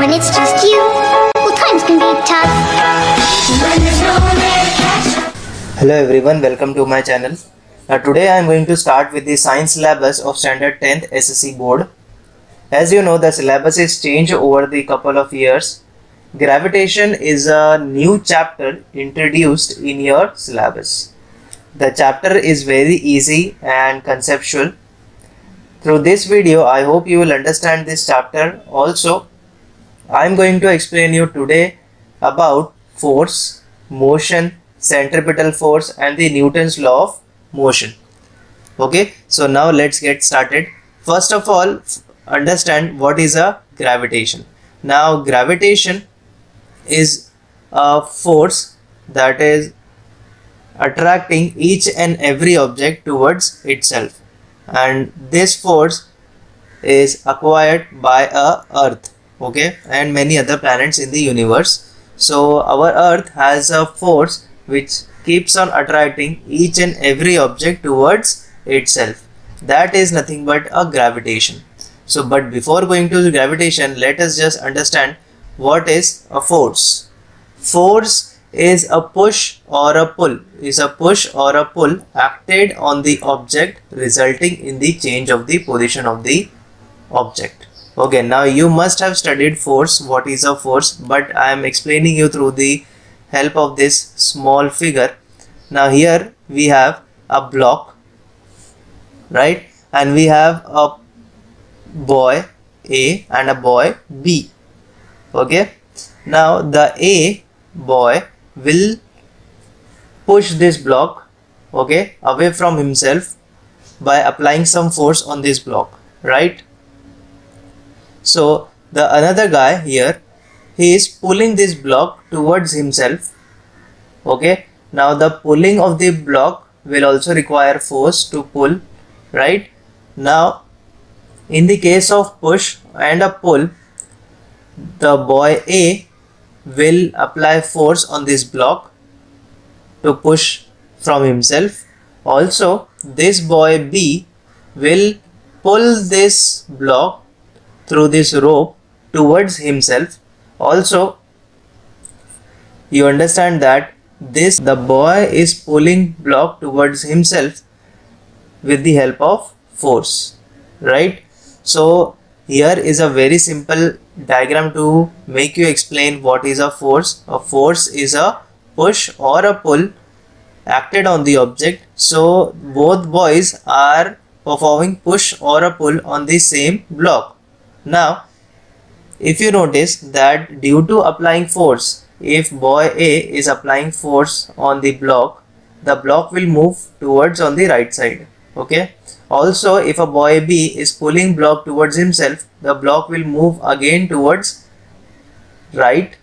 when it's just you, well, times can be tough. When there's no one there to catch up. Hello everyone, welcome to my channel. Today I am going to start with the science syllabus of standard 10th SSC board. As you know, the syllabus is changed over the couple of years. Gravitation is a new chapter introduced in your syllabus. The chapter is very easy and conceptual. Through this video, I hope you will understand this chapter. Also, I am going to explain you today about force, motion, centripetal force and the Newton's law of motion. Okay, so now let's get started. First of all, understand what is a gravitation. Now, gravitation is a force that is attracting each and every object towards itself, and this force is acquired by a earth, okay, and many other planets in the universe. So our earth has a force which keeps on attracting each and every object towards itself. That is nothing but a gravitation. So but before going to the gravitation, let us just understand what is a force. Force is a push or a pull, acted on the object, resulting in the change of the position of the object. Okay, now you must have studied force, what is a force, but I am explaining you through the help of this small figure. Now here we have a block, right, and we have a boy A and a boy B. Okay, now the A boy will push this block, okay, away from himself by applying some force on this block, right? So the another guy here, he is pulling this block towards himself. Okay, now the pulling of the block will also require force to pull, right? Now in the case of push and a pull, the boy A will apply force on this block to push from himself. Also, this boy B will pull this block through this rope towards himself. Also, you understand that the boy is pulling block towards himself with the help of force, right? So here is a very simple diagram to make you explain what is a force. A force is a push or a pull acted on the object. So both boys are performing push or a pull on the same block. Now if you notice that due to applying force, if boy A is applying force on the block will move towards on the right side. Okay, also if a boy B is pulling block towards himself, the block will move again towards right.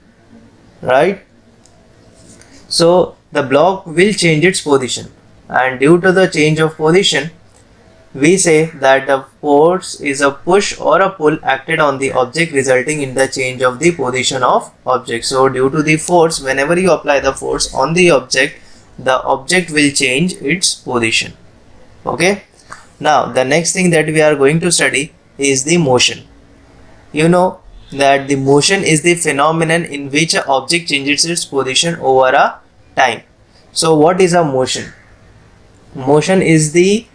So the block will change its position, and due to the change of position, we say that the force is a push or a pull acted on the object, resulting in the change of the position of object. So due to the force, whenever you apply the force on the object will change its position. Okay, now the next thing that we are going to study is the motion. You know that the motion is the phenomenon in which an object changes its position over a time. So what is a motion? Motion is the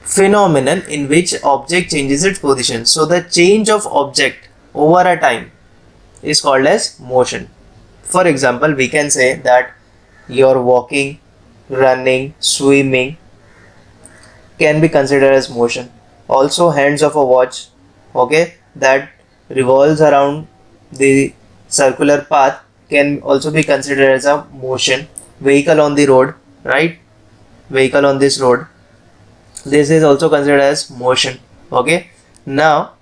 phenomenon in which object changes its position. So the change of object over a time is called as motion. For example, we can say that you're walking, running, swimming can be considered as motion. Also hands of a watch, okay, that revolves around the circular path can also be considered as a motion. Vehicle on the road, right, vehicle on this road, this is also considered as motion. Okay, now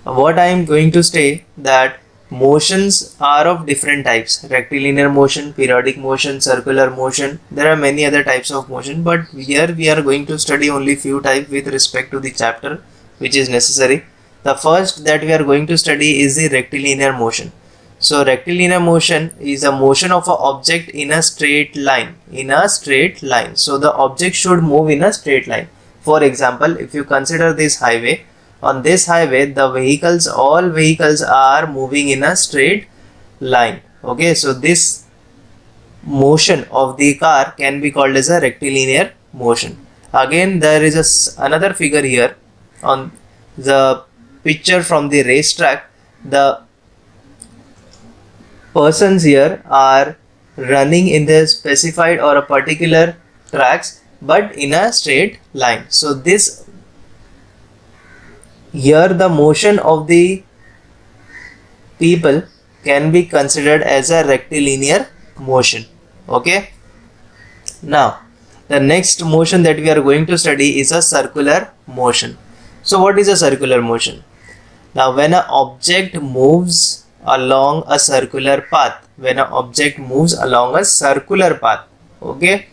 what I am going to say that motions are of different types: rectilinear motion, periodic motion, circular motion. There are many other types of motion, but here we are going to study only few types with respect to the chapter which is necessary. The first that we are going to study is the rectilinear motion. So rectilinear motion is a motion of an object in a straight line. So the object should move in a straight line. For example, if you consider this highway, on this highway, the vehicles, all vehicles are moving in a straight line. Okay, so this motion of the car can be called as a rectilinear motion. Again, there is another figure here on the picture from the racetrack. The persons here are running in the specified or a particular tracks, but in a straight line. So this here, the motion of the people can be considered as a rectilinear motion. Okay, now the next motion that we are going to study is a circular motion. So what is a circular motion? Now when an object moves along a circular path, okay,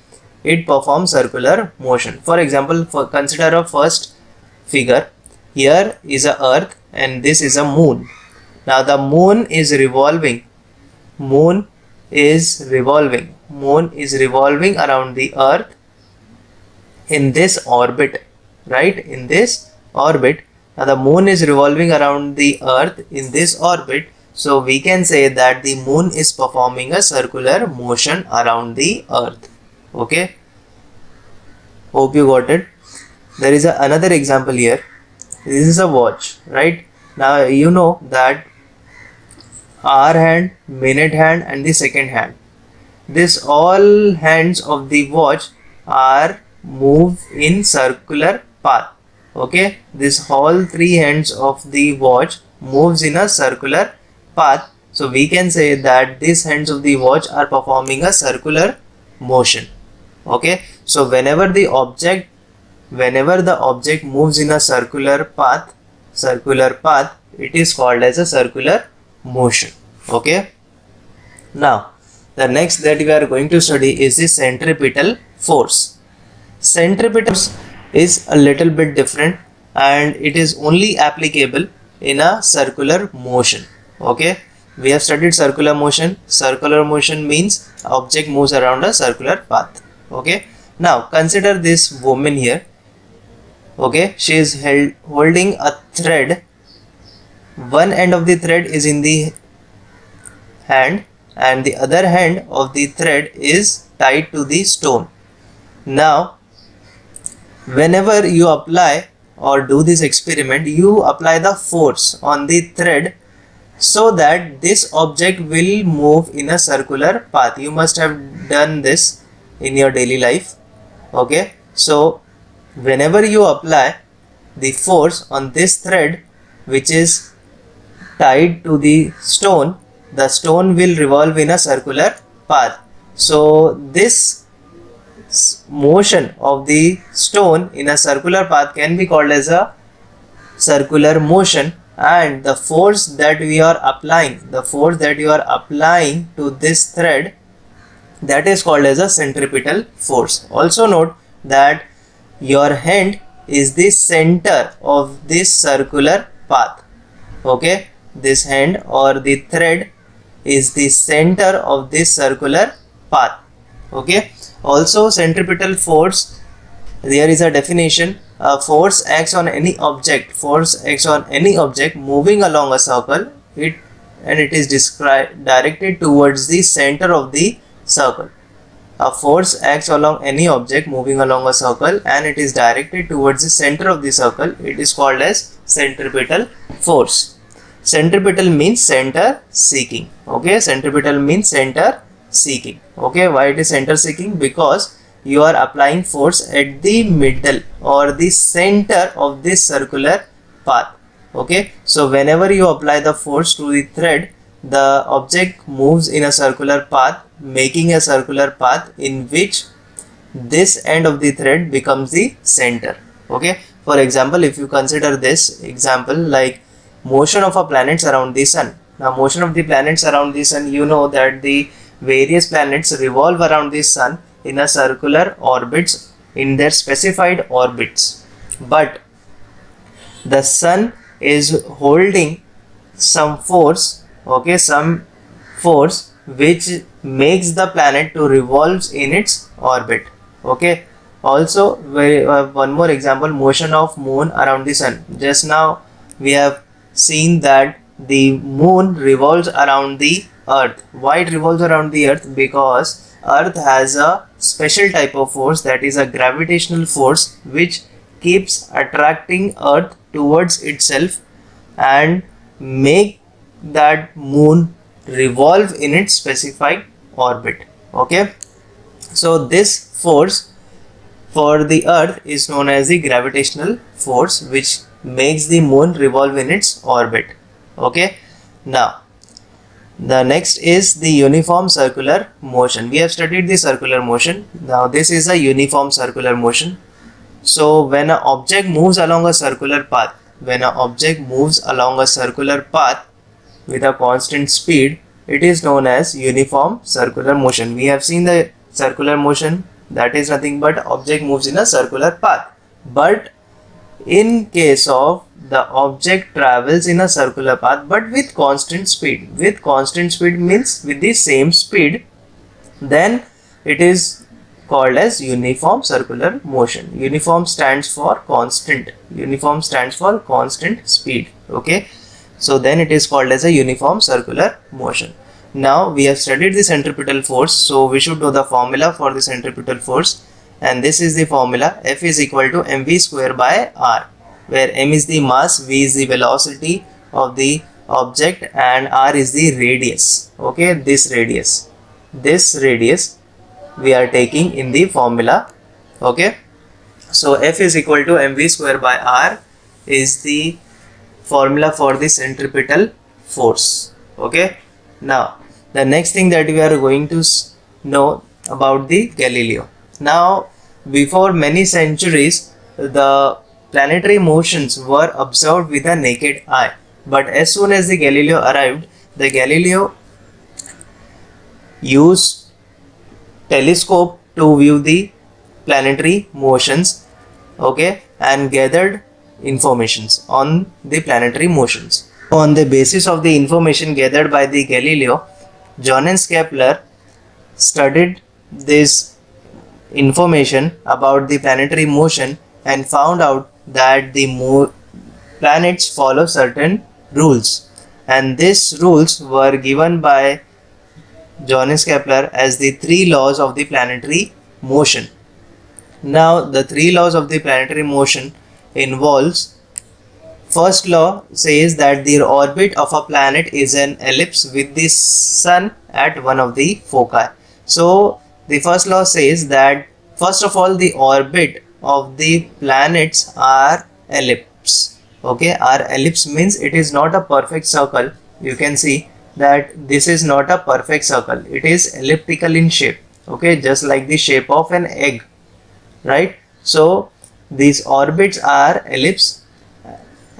it performs circular motion. For example, consider a first figure. Here is a earth and this is a moon. Now the moon is revolving. Moon is revolving around the earth in this orbit, right? In this orbit. Now the moon is revolving around the earth in this orbit. So we can say that the moon is performing a circular motion around the earth. Okay. Hope you got it. There is another example here. This is a watch, right? Now you know that hour hand, minute hand and the second hand. This all hands of the watch are moved in circular path. Okay, this all three hands of the watch moves in a circular path. So we can say that these hands of the watch are performing a circular motion. Okay, so whenever the object moves in a circular path, it is called as a circular motion. Okay, now the next that we are going to study is the centripetal force. Centripetal force is a little bit different and it is only applicable in a circular motion. Okay, we have studied circular motion. Circular motion means object moves around a circular path. Okay, now consider this woman here. Okay, she is holding a thread. One end of the thread is in the hand and the other hand of the thread is tied to the stone. Now whenever you apply or do this experiment, you apply the force on the thread so that this object will move in a circular path. You must have done this in your daily life. Okay, so whenever you apply the force on this thread which is tied to the stone will revolve in a circular path. So this motion of the stone in a circular path can be called as a circular motion, and the force that you are applying to this thread, that is called as a centripetal force. Also note that your hand is the center of this circular path. Okay, this hand or the thread is the center of this circular path. Okay, also centripetal force, there is a definition. Force acts on any object moving along a circle, and it is directed towards the center of the circle. A force acts along any object moving along a circle and it is directed towards the center of the circle. It is called as centripetal force. Centripetal means center seeking. Okay, centripetal means center seeking. Okay, why it is center seeking? Because you are applying force at the middle or the center of this circular path. Okay, so whenever you apply the force to the thread, the object moves in a circular path, making a circular path in which this end of the thread becomes the center. Okay, for example, if you consider this example like motion of a planets around the sun. Now motion of the planets around the sun, you know that the various planets revolve around the sun in a circular orbits in their specified orbits, but the sun is holding some force, okay, some force which makes the planet to revolve in its orbit. Okay, Also, we have one more example, motion of moon around the sun. Just now we have seen that the moon revolves around the earth. Why it revolves around the earth? Because earth has a special type of force, that is a gravitational force, which keeps attracting earth towards itself and make that moon revolve in its specified orbit. Okay, so this force for the earth is known as the gravitational force, which makes the moon revolve in its orbit. Okay, now the next is the uniform circular motion. We have studied the circular motion. Now this is a uniform circular motion. So when an object moves along a circular path, with a constant speed, it is known as uniform circular motion. We have seen the circular motion, that is nothing but object moves in a circular path. But in case of the object travels in a circular path but with constant speed, means with the same speed, then it is called as uniform circular motion. Uniform stands for constant. Speed. Okay, so then it is called as a uniform circular motion. Now we have studied the centripetal force, so we should know the formula for the centripetal force, and this is the formula: F is equal to mv square by r, where m is the mass, v is the velocity of the object, and r is the radius. Okay, this radius we are taking in the formula. Okay, so F is equal to mv square by r is the formula for the centripetal force. Okay, now the next thing that we are going to know about the Galileo. Now, before many centuries, the planetary motions were observed with the naked eye, but as soon as the Galileo arrived, the Galileo used telescope to view the planetary motions, okay, and gathered informations on the planetary motions. On the basis of the information gathered by the Galileo, Johannes Kepler studied this information about the planetary motion and found out that the planets follow certain rules, and these rules were given by Johannes Kepler as the 3 laws of the planetary motion. Now the 3 laws of the planetary motion involves, first law says that the orbit of a planet is an ellipse with the sun at one of the foci. So the first law says that first of all the orbit of the planets are ellipse. Okay, our ellipse means it is not a perfect circle. You can see that this is not a perfect circle, it is elliptical in shape. Okay, just like the shape of an egg, right? So these orbits are ellipse,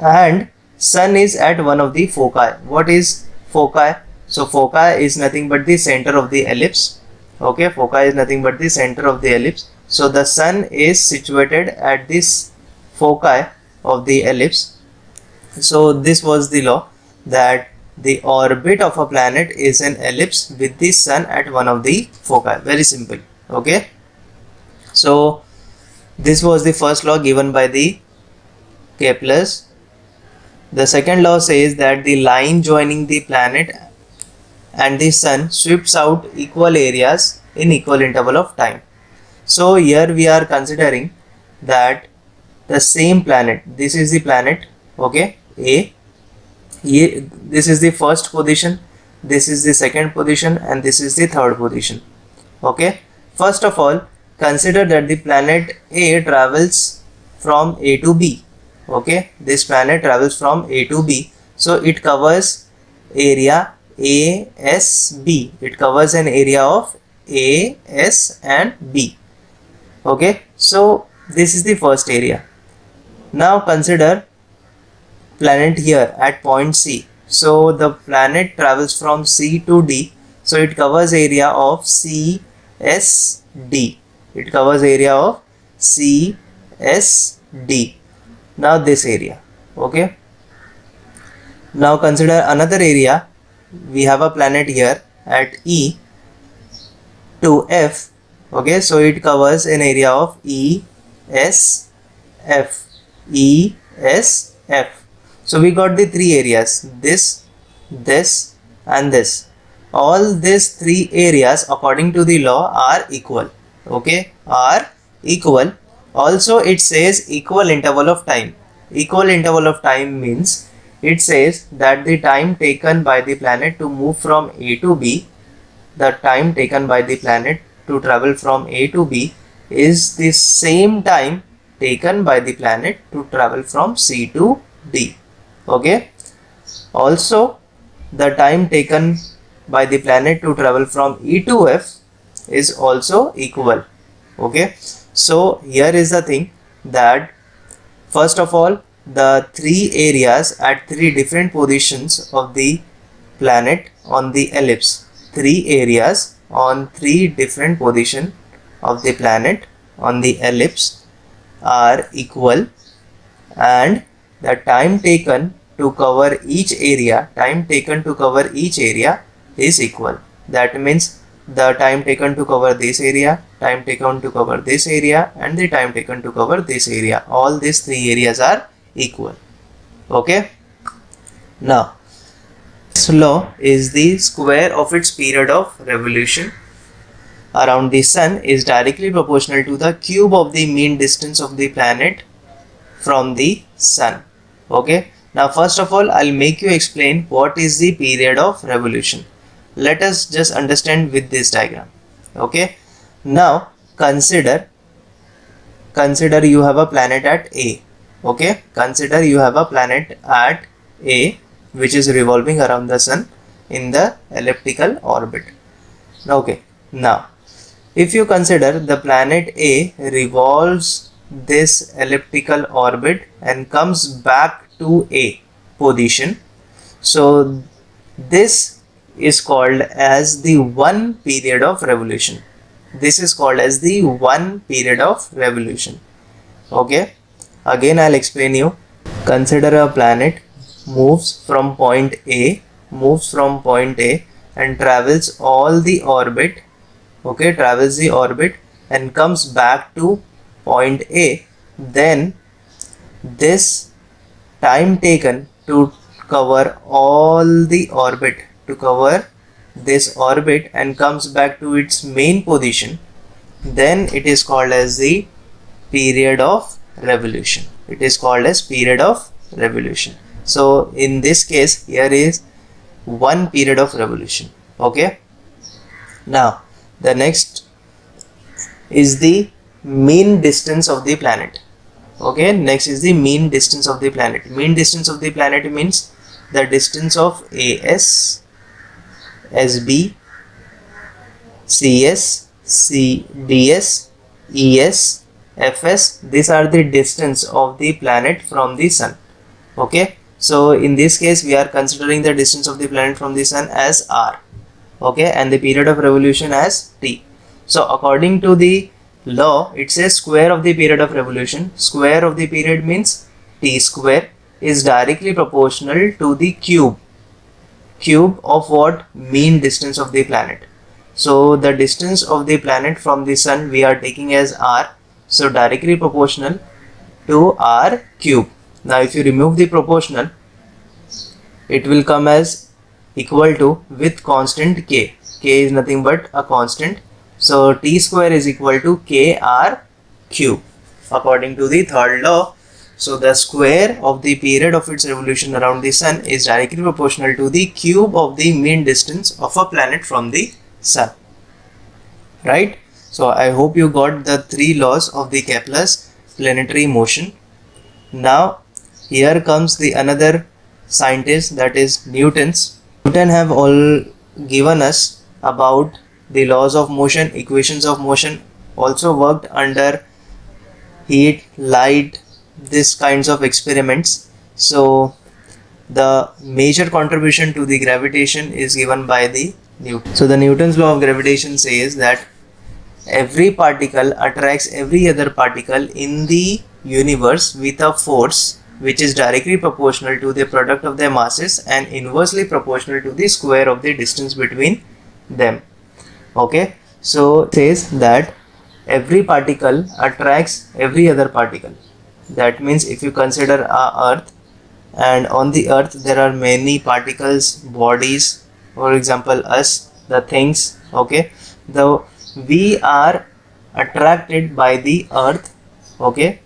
and sun is at one of the foci. What is foci? So foci is nothing but the center of the ellipse. Okay, foci is nothing but the center of the ellipse. So the sun is situated at this foci of the ellipse. So this was the law, that the orbit of a planet is an ellipse with the sun at one of the foci. Very simple. Okay, so this was the first law given by the Kepler's. The second law says that the line joining the planet and the sun sweeps out equal areas in equal interval of time. So here we are considering that the same planet, this is the planet, okay, A, this is the first position, this is the second position, and this is the third position. Okay, first of all, consider that the planet A travels from A to B. Okay, this planet travels from A to B, so it covers area ASB. It covers an area of A, S and B. Okay, so this is the first area. Now consider planet here at point C. So the planet travels from C to D, so it covers area of CSD. It covers area of CSD. Now this area. Okay, now consider another area. We have a planet here at E to F. Okay, so it covers an area of E, S, F, E, S, F. So we got the three areas, this, and this. All these three areas according to the law are equal. Okay, are equal. Also it says equal interval of time. Equal interval of time means it says that the time taken by the planet to move from A to B, the time taken by the planet to travel from A to B is the same time taken by the planet to travel from C to D. Okay. Also, the time taken by the planet to travel from E to F is also equal. Okay. So here is the thing that first of all, the three areas at three different positions of the planet on the ellipse. Three areas on three different positions of the planet on the ellipse are equal, and the time taken to cover each area, is equal. That means the time taken to cover this area, time taken to cover this area, and the time taken to cover this area, all these three areas are equal. Okay. Now, this law is the square of its period of revolution around the sun is directly proportional to the cube of the mean distance of the planet from the sun. Okay. Now first of all, I'll make you explain what is the period of revolution. Let us just understand with this diagram. Okay. Now consider you have a planet at A. Okay. Consider you have a planet at A which is revolving around the sun in the elliptical orbit. Okay. Now if you consider the planet A revolves this elliptical orbit and comes back to A position, so this is called as the one period of revolution. This is called as the one period of revolution. Okay, again I'll explain you. Consider a planet moves from point A and travels all the orbit. Okay, travels the orbit and comes back to point A. Then this time taken to cover all the orbit, to cover this orbit and comes back to its main position, then it is called as the period of revolution. It is called as period of revolution. So in this case, here is one period of revolution. Okay. Now the next is the mean distance of the planet. Okay, next is the mean distance of the planet. Mean distance of the planet means the distance of AS, SB, CS, CDS, ES, FS. These are the distance of the planet from the sun. Okay, so in this case we are considering the distance of the planet from the sun as R. Okay, and the period of revolution as T. So according to the law, it says square of the period of revolution. Square of the period means T square is directly proportional to the cube of what? Mean distance of the planet. So the distance of the planet from the sun we are taking as R, so directly proportional to R cube. Now if you remove the proportional, it will come as equal to, with constant k. K is nothing but a constant. So T square is equal to KR cube according to the third law. So the square of the period of its revolution around the sun is directly proportional to the cube of the mean distance of a planet from the sun. Right? So I hope you got the three laws of the Kepler's planetary motion. Now here comes the another scientist, that is Newton's. Newton have all given us about the laws of motion, equations of motion, also worked under heat, light, these kinds of experiments. So the major contribution to the gravitation is given by the Newton. So the Newton's law of gravitation says that every particle attracts every other particle in the universe with a force which is directly proportional to the product of their masses and inversely proportional to the square of the distance between them. Okay, so it says that every particle attracts every other particle. That means if you consider our earth, and on the earth there are many particles, bodies, for example us, the things, okay, we are attracted by the earth, okay.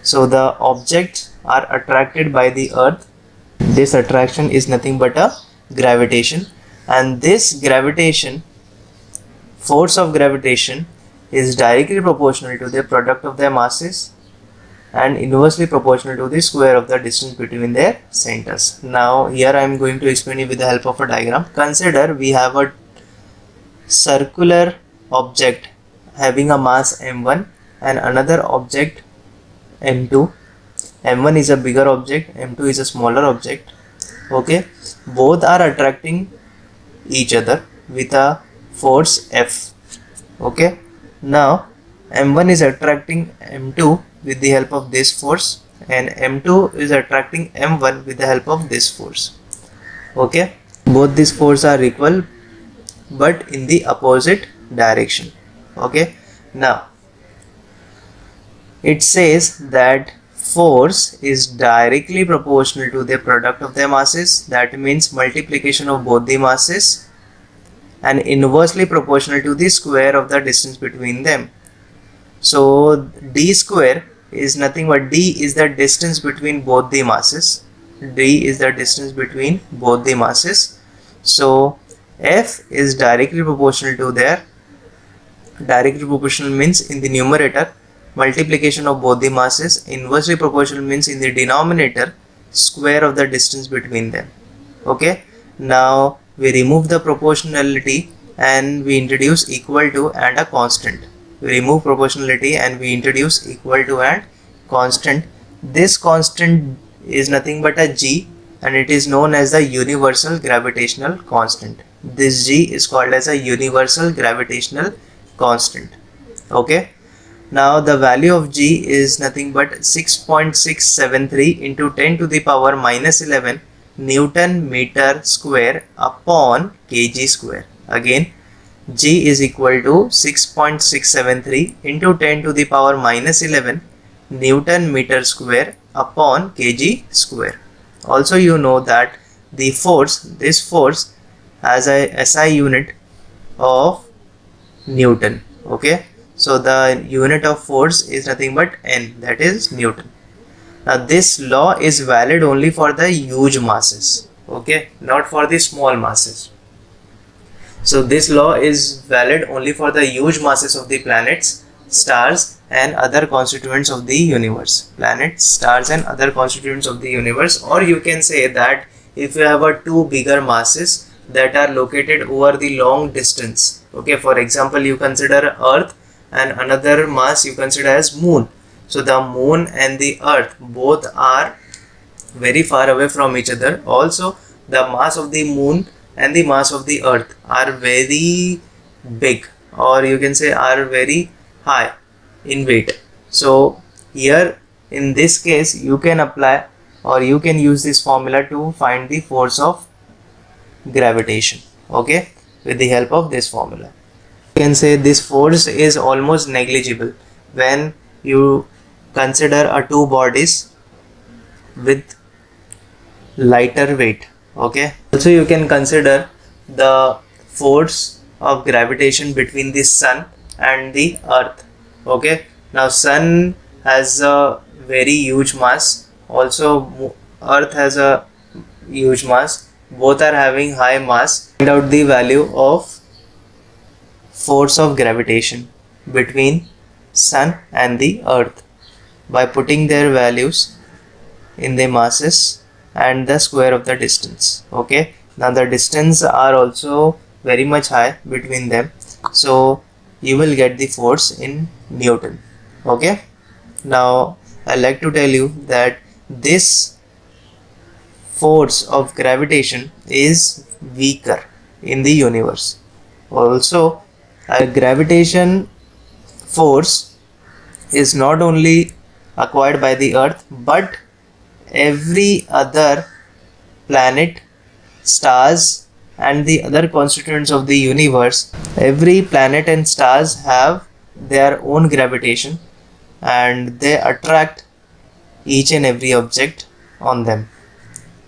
So the objects are attracted by the earth. This attraction is nothing but a gravitation, and this gravitation, force of gravitation, is directly proportional to the product of their masses and inversely proportional to the square of the distance between their centers. Now here I am going to explain you with the help of a diagram. Consider we have a circular object having a mass m1 and another object m2. m1 is a bigger object, m2 is a smaller object, okay. Both are attracting each other with a force F, okay. Now m1 is attracting m2 with the help of this force, and m2 is attracting m1 with the help of this force, okay. Both these forces are equal but in the opposite direction, okay. Now it says that force is directly proportional to the product of their masses, that means multiplication of both the masses, and inversely proportional to the square of the distance between them. So d square is nothing but d is the distance between both the masses. D is the distance between both the masses. So F is directly proportional to their, directly proportional means in the numerator multiplication of both the masses, inversely proportional means in the denominator square of the distance between them, okay. Now we remove the proportionality and we introduce equal to and a constant. We remove proportionality and we introduce equal to and constant. This constant is nothing but a g, and it is known as the universal gravitational constant. This g is called as a universal gravitational constant, okay. Now the value of g is nothing but 6.673 into 10 to the power minus 11 Newton meter square upon kg square. Again, g is equal to 6.673 into 10 to the power minus 11 Newton meter square upon kg square. Also you know that the force, this force has a SI unit of Newton, okay. So the unit of force is nothing but N, that is Newton. Now this law is valid only for the huge masses, okay, not for the small masses. So this law is valid only for the huge masses of the planets, stars and other constituents of the universe. Planets, stars and other constituents of the universe. Or you can say that if you have a two bigger masses that are located over the long distance, okay, for example you consider Earth and another mass you consider as moon. So the moon and the earth both are very far away from each other. Also the mass of the moon and the mass of the earth are very big, or you can say are very high in weight. So here in this case you can apply or you can use this formula to find the force of gravitation, okay, with the help of this formula. You can say this force is almost negligible when you consider two bodies with lighter weight, okay. Also you can consider the force of gravitation between the sun and the earth, okay. Now sun has a very huge mass, also earth has a huge mass, both are having high mass. Find out the value of force of gravitation between sun and the earth by putting their values in the masses and the square of the distance, okay. Now the distance are also very much high between them, so you will get the force in Newton, okay. Now I like to tell you that this force of gravitation is weaker in the universe. Also a gravitation force is not only acquired by the earth but every other planet, stars and the other constituents of the universe. Every planet and stars have their own gravitation and they attract each and every object on them.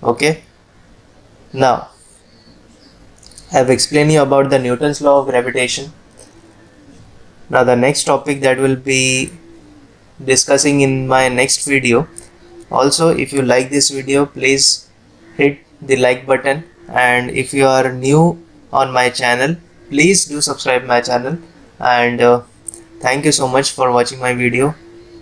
Okay, now I have explained you about the Newton's law of gravitation. Now the next topic that will be discussing in my next video. Also, if you like this video, please hit the like button, and if you are new on my channel, please do subscribe my channel, and thank you so much for watching my video.